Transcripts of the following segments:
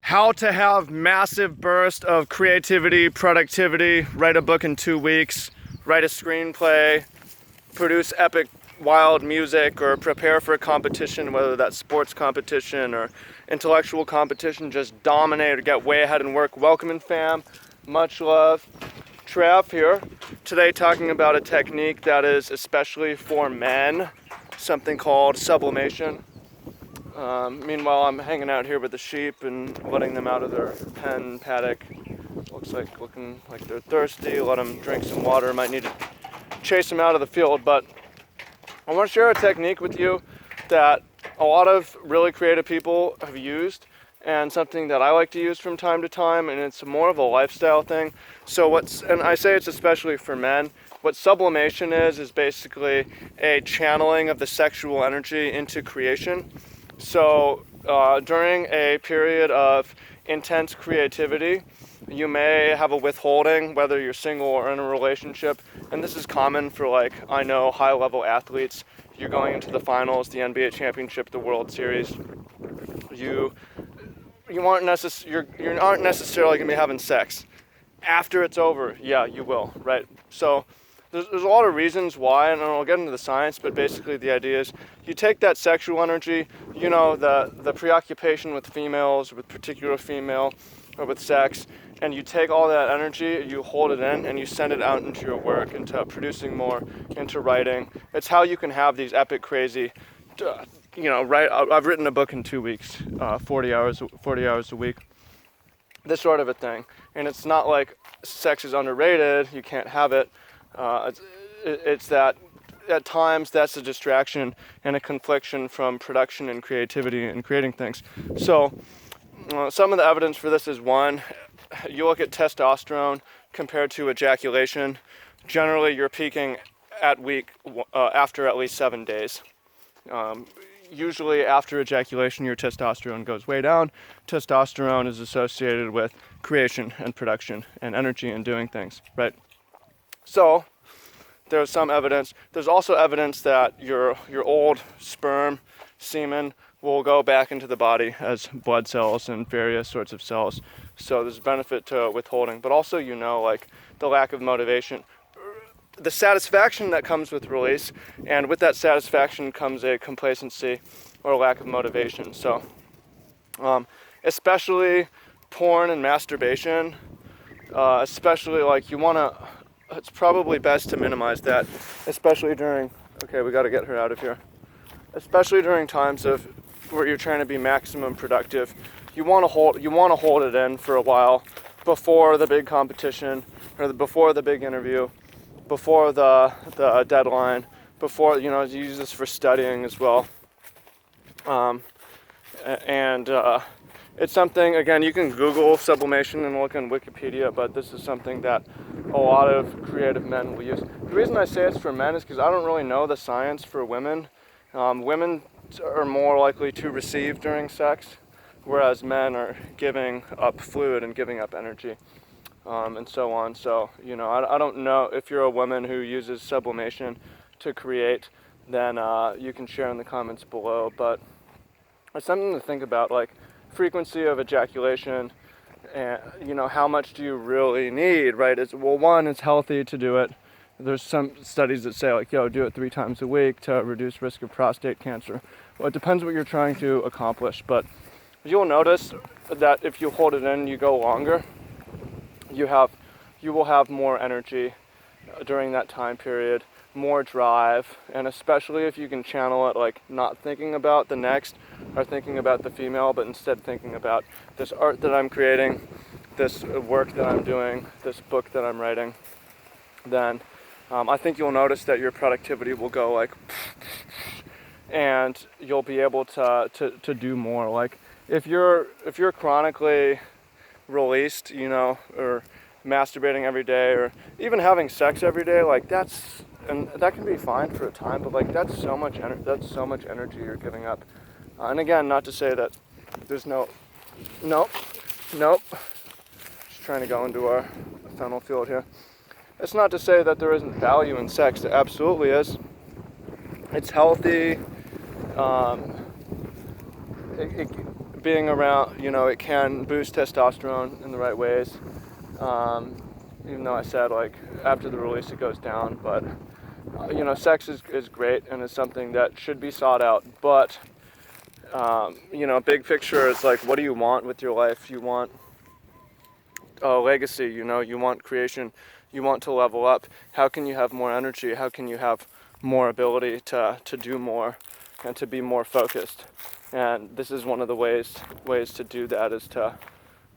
how to have massive burst of creativity, productivity, write a book in 2 weeks, write a screenplay, produce epic wild music, or prepare for a competition, whether that's sports competition or intellectual competition, just dominate or get way ahead in work. Welcome in, fam. Much love. Trav here. Today talking about a technique that is especially for men, something called sublimation. Meanwhile, I'm hanging out here with the sheep and letting them out of their pen paddock. Looking like they're thirsty. Let them drink some water. Might need to chase them out of the field, but I want to share a technique with you that a lot of really creative people have used, and something that I like to use from time to time, and it's more of a lifestyle thing. And I say it's especially for men. What sublimation is basically a channeling of the sexual energy into creation. So during a period of intense creativity, you may have a withholding, whether you're single or in a relationship. And this is common for, I know high-level athletes. You're going into the finals, the NBA championship, the World Series. You aren't necessarily going to be having sex. After it's over, yeah, you will, right? So there's a lot of reasons why, and I'll get into the science, but basically the idea is you take that sexual energy, the preoccupation with females, with particular female, or with sex, and you take all that energy, you hold it in, and you send it out into your work, into producing more, into writing. It's how you can have these epic, crazy, I've written a book in 2 weeks, 40 hours a week, this sort of a thing. And it's not like sex is underrated, you can't have it. It's that at times that's a distraction and a confliction from production and creativity and creating things. So some of the evidence for this is, one, you look at testosterone compared to ejaculation. Generally, you're peaking after at least 7 days. Usually after ejaculation, your testosterone goes way down. Testosterone is associated with creation and production and energy and doing things, right? So there's some evidence. There's also evidence that your old sperm, semen, will go back into the body as blood cells and various sorts of cells. So there's benefit to withholding, but also, the lack of motivation. The satisfaction that comes with release, and with that satisfaction comes a complacency or lack of motivation. So especially porn and masturbation, especially it's probably best to minimize that, especially during, we got to get her out of here, especially during times where you're trying to be maximum productive. You want to hold it in for a while before the big competition, or before the big interview, before the deadline, before, you use this for studying as well. It's something, again, you can Google sublimation and look on Wikipedia, but this is something that a lot of creative men will use. The reason I say it's for men is because I don't really know the science for women. Women are more likely to receive during sex, whereas men are giving up fluid and giving up energy, and so on. So, I don't know if you're a woman who uses sublimation to create, then you can share in the comments below. But it's something to think about, frequency of ejaculation, and how much do you really need, right? One, it's healthy to do it. There's some studies that say do it 3 times a week to reduce risk of prostate cancer. Well, it depends what you're trying to accomplish, but you'll notice that if you hold it in, you go longer, you will have more energy during that time period, more drive, and especially if you can channel it, not thinking about the next or thinking about the female, but instead thinking about this art that I'm creating, this work that I'm doing, this book that I'm writing, then I think you'll notice that your productivity will go and you'll be able to do more. If you're chronically released, or masturbating every day, or even having sex every day, that can be fine for a time, but that's so much energy you're giving up. And again, not to say that there's nope. Just trying to go into our fennel field here. It's not to say that there isn't value in sex. There absolutely is. It's healthy. being around, it can boost testosterone in the right ways. Even though I said like after the release it goes down, but sex is great and is something that should be sought out. But big picture is like, what do you want with your life? You want a legacy, you want creation, you want to level up. How can you have more energy? How can you have more ability to do more and to be more focused? And this is one of the ways to do that, is to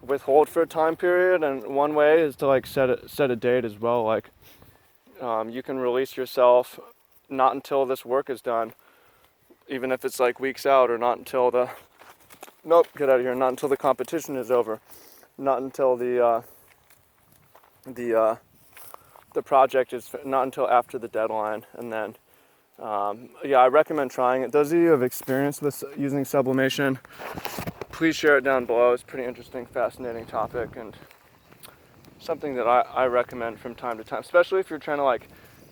withhold for a time period. And one way is to like set a date as well. Like you can release yourself not until this work is done, even if it's like weeks out, or not until not until the competition is over, not until the project is, not until after the deadline. And then I recommend trying it. Those of you who have experience with using sublimation, please share it down below. It's a pretty interesting, fascinating topic, and something that I recommend from time to time, especially if you're trying to like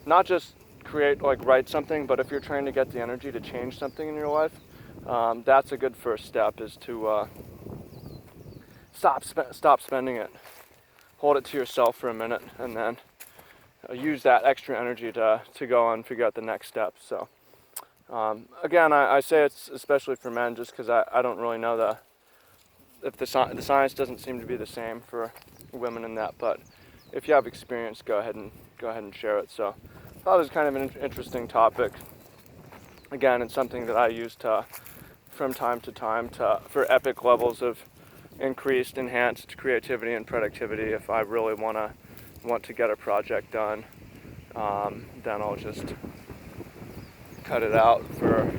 not just write something, but if you're trying to get the energy to change something in your life. That's a good first step, is to stop spending it, hold it to yourself for a minute, and then use that extra energy to go and figure out the next step. So again, I say it's especially for men, just because I don't really know if the science doesn't seem to be the same for women in that. But if you have experience, go ahead and share it. So I thought it was kind of an interesting topic. Again, it's something that I use from time to time for epic levels of increased, enhanced creativity and productivity. If I really want to get a project done, then I'll just cut it out for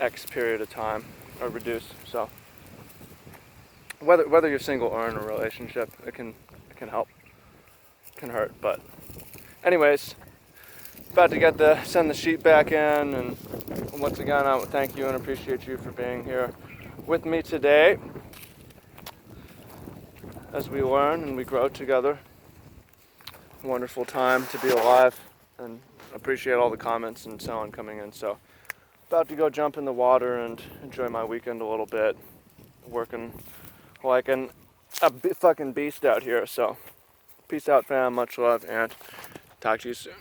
X period of time, or reduce. So whether you're single or in a relationship, it can help, it can hurt. But anyways, about to send the sheet back in, and once again I thank you and appreciate you for being here with me today as we learn and we grow together. Wonderful time to be alive, and appreciate all the comments and so on coming in. So about to go jump in the water and enjoy my weekend a little bit, working like a fucking beast out here. So peace out, fam, much love, and talk to you soon.